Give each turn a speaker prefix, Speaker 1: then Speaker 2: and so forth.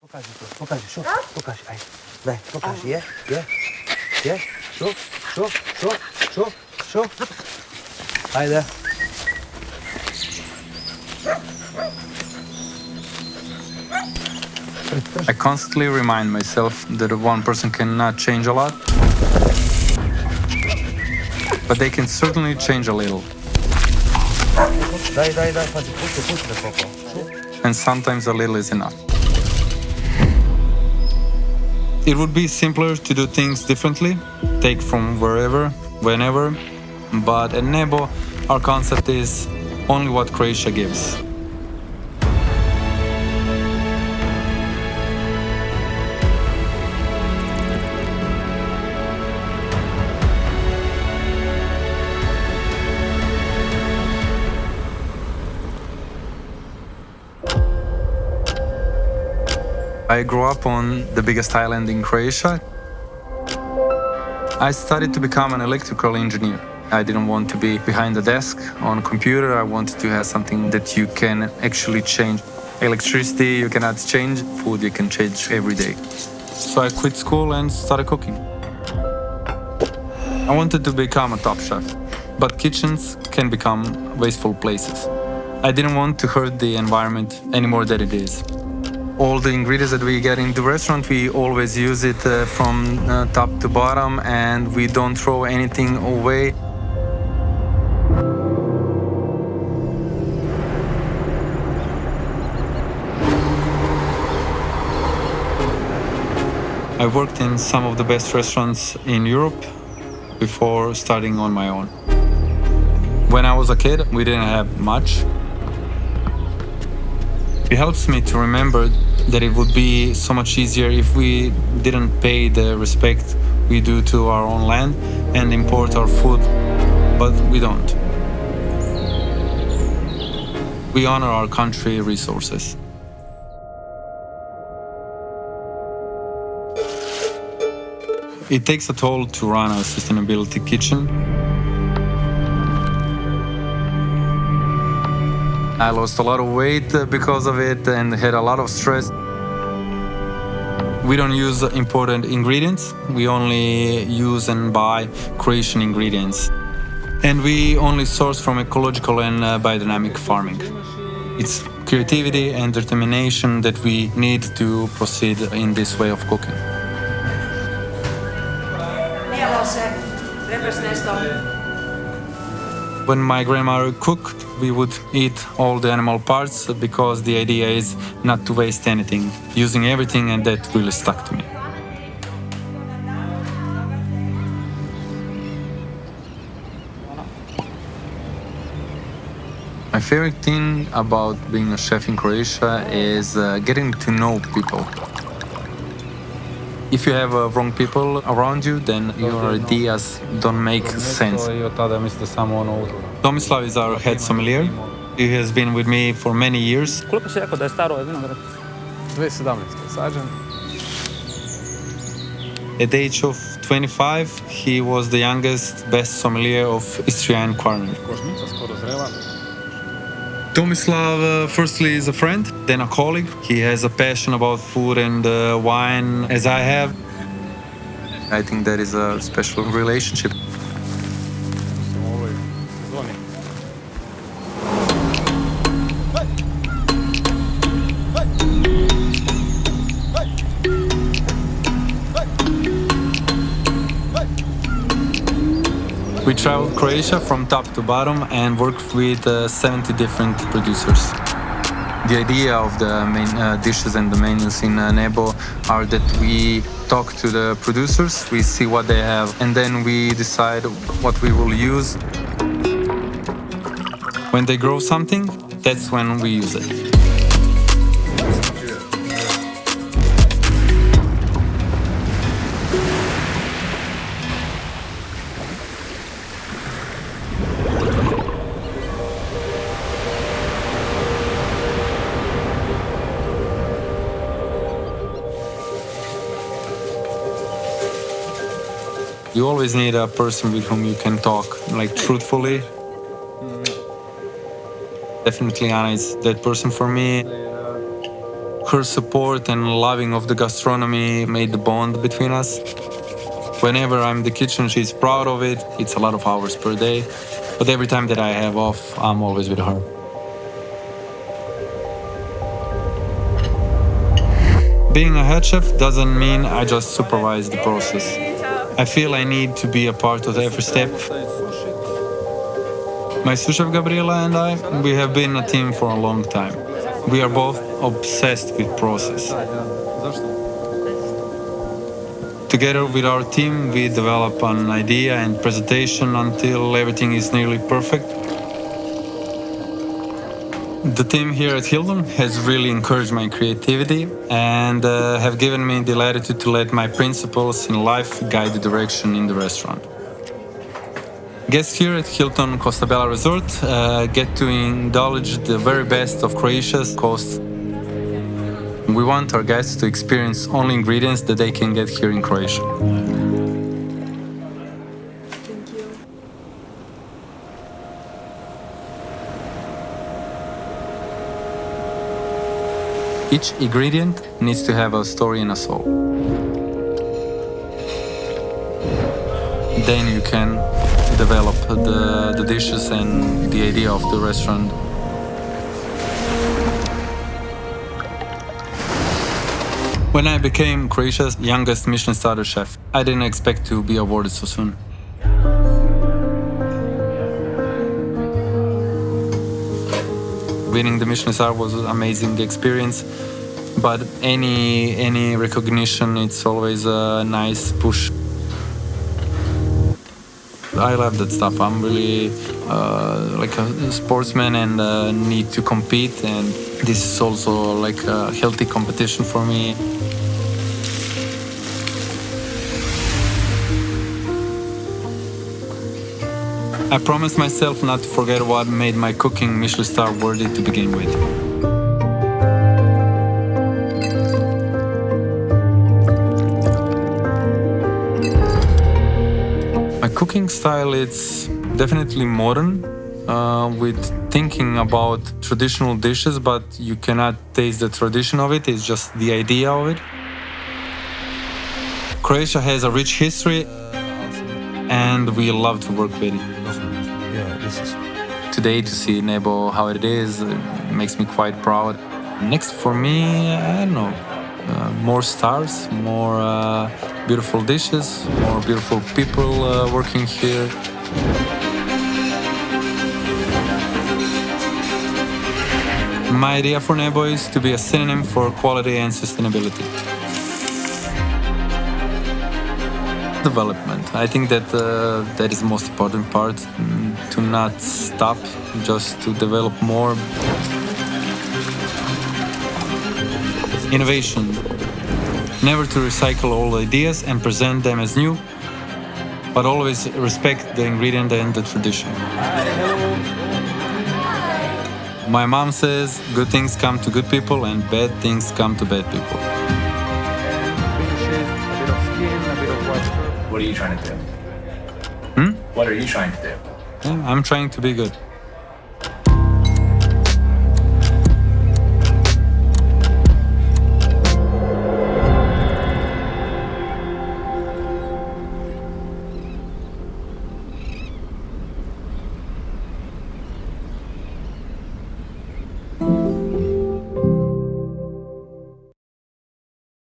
Speaker 1: Pokaži, aj. Daj, pokaži, je. Šo. Ajde.
Speaker 2: I constantly remind myself that one person cannot change a lot, but they can certainly change a little.
Speaker 1: Daj, pazi, pusti da popao.
Speaker 2: And sometimes a little is enough. It would be simpler to do things differently, take from wherever, whenever, but at Nebo, our concept is only what Croatia gives. I grew up on the biggest island in Croatia. I studied to become an electrical engineer. I didn't want to be behind the desk on a computer. I wanted to have something that you can actually change. Electricity you cannot change, food you can change every day. So I quit school and started cooking. I wanted to become a top chef, but kitchens can become wasteful places. I didn't want to hurt the environment any more than it is. All the ingredients that we get in the restaurant, we always use it from top to bottom, and we don't throw anything away. I worked in some of the best restaurants in Europe before starting on my own. When I was a kid, we didn't have much. It helps me to remember that it would be so much easier if we didn't pay the respect we do to our own land and import our food, but we don't. We honor our country resources. It takes a toll to run a sustainability kitchen. I lost a lot of weight because of it and had a lot of stress. We don't use imported ingredients. We only use and buy Croatian ingredients. And we only source from ecological and biodynamic farming. It's creativity and determination that we need to proceed in this way of cooking. When my grandmother cooked, we would eat all the animal parts because the idea is not to waste anything, using everything, and that really stuck to me. My favorite thing about being a chef in Croatia is getting to know people. If you have wrong people around you, then your ideas don't make sense. Tomislav is our head sommelier. He has been with me for many years.
Speaker 3: Koliko si rekao da je staro ovaj vinograd?
Speaker 4: 2017 sađen.
Speaker 2: At the age of 25, he was the youngest best sommelier of Istrian culinary.
Speaker 4: Košnica skoro zrela.
Speaker 2: Tomislav, firstly, is a friend, then a colleague. He has a passion about food and wine, as I have. I think that is a special relationship. We traveled Croatia from top to bottom and worked with 70 different producers. The idea of the main dishes and the menus in Nebo are that we talk to the producers, we see what they have, and then we decide what we will use. When they grow something, that's when we use it. You always need a person with whom you can talk, like, truthfully. Definitely Anna is that person for me. Her support and loving of the gastronomy made the bond between us. Whenever I'm in the kitchen, she's proud of it. It's a lot of hours per day. But every time that I have off, I'm always with her. Being a head chef doesn't mean I just supervise the process. I feel I need to be a part of every step. My sous chef Gabriela and I, we have been a team for a long time. We are both obsessed with process. Together with our team, we develop an idea and presentation until everything is nearly perfect. The team here at Hilton has really encouraged my creativity and have given me the latitude to let my principles in life guide the direction in the restaurant. Guests here at Hilton Costabella Resort get to indulge the very best of Croatia's coast. We want our guests to experience only ingredients that they can get here in Croatia.
Speaker 3: Thank you.
Speaker 2: Each ingredient needs to have a story and a soul. Then you can develop the dishes and the idea of the restaurant. When I became Croatia's youngest Michelin-starred chef, I didn't expect to be awarded so soon. Winning the Michelin-star was an amazing experience, but any recognition, it's always a nice push. I love that stuff. I'm really like a sportsman and need to compete, and this is also like a healthy competition for me. I promised myself not to forget what made my cooking Michelin star worthy to begin with. My cooking style, it's definitely modern, with thinking about traditional dishes, but you cannot taste the tradition of it, it's just the idea of it. Croatia has a rich history, and we love to work with it.
Speaker 1: Yeah, this is...
Speaker 2: Today, to see Nebo how it is, makes me quite proud. Next for me, I don't know, more stars, more beautiful dishes, more beautiful people working here. My idea for Nebo is to be a synonym for quality and sustainability. Development. I think that that is the most important part, to not stop, just to develop more. Innovation. Never to recycle old ideas and present them as new, but always respect the ingredient and the tradition. My mom says good things come to good people and bad things come to bad people.
Speaker 5: What are you trying to do? What are you trying to do?
Speaker 2: Yeah, I'm trying to be good.